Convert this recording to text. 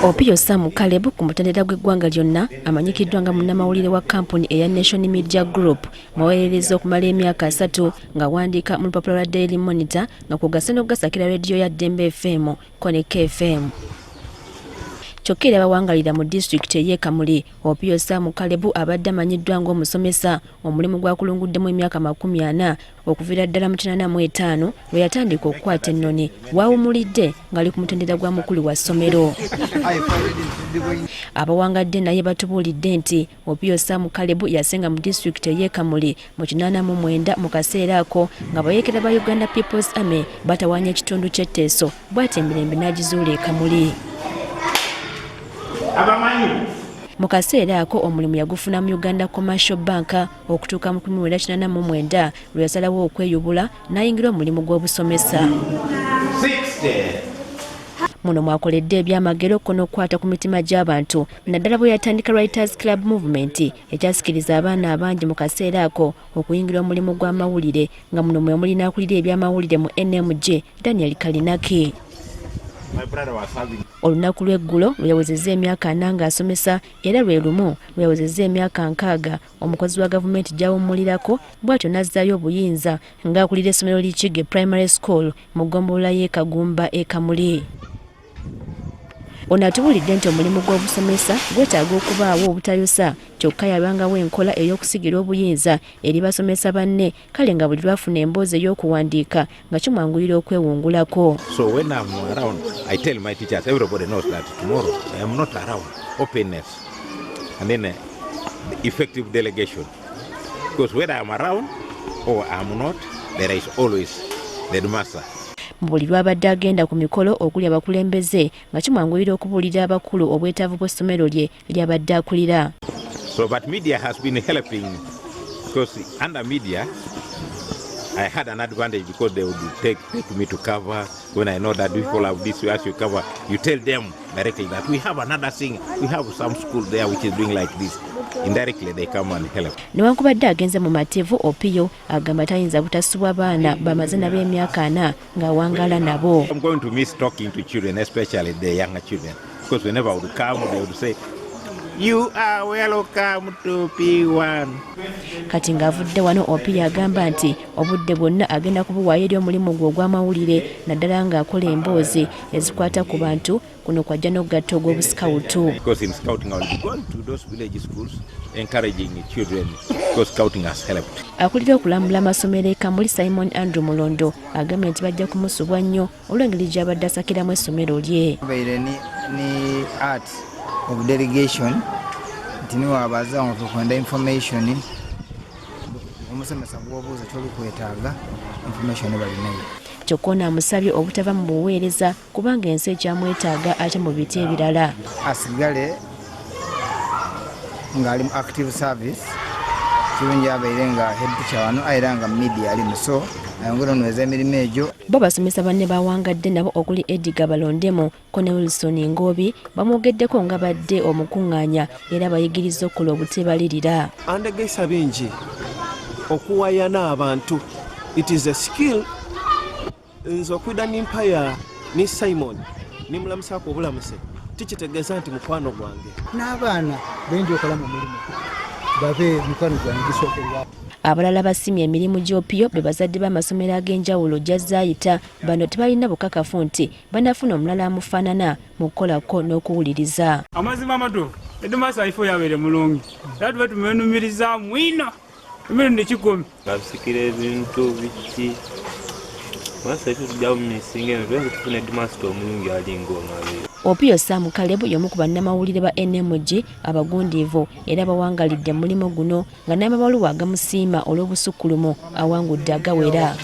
Opiyo Sam Caleb ku mutendera gw'eggwanga lyonna amanyikiddwa nga munnamawulire wa kampuni eya Nation Media Group mwaweerereza okumala emyaka 3 nga wandiika mu lupapula lwa Daily Monitor nga kugasa n'okugasakira rediyo ya Dembe FM, Koneka FM. Kyokka era bawangalira mu disitulikiti ey'e Kamuli. Opiyo Sam Caleb abadde amanyiddwa ng'omusomesa omulimu gwakulunguddemu emyaka 40 okuviira ddala mu 85 lwe yatandika okukwata ennoni waawumulidde ng'ali ku mutendera gwa mukulu wa ssomero. Abawangadde naye batubuulidde nti Opiyo Sam Caleb yasenga mu disitulikiti ey'e Kamuli mu 89 mu kaseera ako nga bayeekera ba Uganda People's Army batawaanya ekitundu ky'Etteeso bw'ati emirembe n'agizuula e Kamuli. Mu kaseera ako omulimu yagufuna mu Uganda Commercial Bank okutuuka mu 1989 lwe yasalawo okweyubula n'ayingira omulimu gw'obusomesa. Muno mwakoledde ebyamagero n'okukwata ku mitima gy'abantu naddala bwe yatandika Writers Club Movement ekyasikiriza abaana abangi mu kaseera ako okuyingira omulimu gw'amawulire nga muno mwe muli n'akulira ebyamawulire mu NMG Daniel Kalinaki. Olunaku lw'eggulo lwe yawezezza emyaka 4 ng'asomesa era lwe lumu lwe yawezezza emyaka 6 omukozi wa gavumenti gy'awummulirako bw'atyo n'azzaayo obuyinza ng'akulira essomero Lichige Primary School mu ggombolola y'e Kagumba e Kamuli. Ono atubuulidde nti omulimu gw'obusomesa gwetaaga okubaawo obutayosa kyokka yabangawo enkola ey'okusigira obuyinza eri basomesa banne kale nga buli lwafuna emboozi ey'okuwandiika nga kimwanguyira okwewungulako. So when I'm around, I tell my teachers, everybody knows that tomorrow I am not around. Openness and then effective delegation. Because whether I'm around or I'm not, there is always the master. Buli lwabadde agenda ku mikolo okuli abakulembeze nga kimwanguyira okubuulira abakulu obwetaavu bw'essomero lye lyabadde akulira. So but media has been helping because under media I had an advantage because they would take me to cover when I know that people have this as you cover. You tell them directly that we have another thing, we have some school there which is doing like this. Indirectly they come and help. Newankubadde agenze mu matevu Opiyo agamba tayinza butasubwa baana bamaze nabo emyaka 4 nga wangala nabo. I'm going to miss talking to children, especially the younger children, because whenever I would come they would say you are welcome to P1. Kati ng'avudde wano Opiyo agamba nti obudde bwonna agenda kubuwaayo eri omulimu gwe ogw'amawulire naddala ng'akola emboozi ezikwata ku bantu kuno kwajja n'okugatta ogw'obusikawutu. Because in scouting I will be going to those village schools encouraging children because scouting has helped. Akulira okulambula amasomero e Kamuli Simon Andrew Mulondo agambye nti bajja kumusubwa nnyo olw'engeri gy'abadde asakiramu essomero lye. Ni art of delegation ntiniwo abaza nga tukwenda information omusomesa bw'obuuza kyoli kwetaaga information balinayo. Kyokka ono amusabye obutava mu buweereza kubanga ensi ekyamwetaaga ate mu biti ebirala. Asigale ng'ali mu active service kirungi abeere nga head teacher wano era nga media alimu so ayongera onweza emirimu egyo. Bo basomesa banne bawangadde nabo okuli Edgar Balondemo, Kone Wilson Ngobi bamwogeddeko nga badde omukuŋŋaanya era bayigiriza okukola obutebalirira. Andegeesa bingi okuwayana abantu. It is a skill. Nze okwida n'empaya ni Simon ni mulamusaako obulamuse tikitegeeza nti mukwano gwange. N'abaana benji okola mu mulimu babe mukwano gwange gisookerwa. Abalala basimye emirimu gy'Opiyo be bazadde b'amasomero ag'enjawulo gy'azzaayita bano tebalina bukakafu nti banafuna omulala amufaanana mu kukolako n'okuwuliriza. Amazima amato edumasa ifo yabeere mulungi era tuba tumenumiriza mwino emirundi 10 babisikira ebintu biki Opiyo Sam Caleb y'omu ku bannamawulire ba NMG abagundiivu era bawangalidde mulimu guno nga n'amabaluwa agamusiima olw'obusukkulumu awangudde agawera.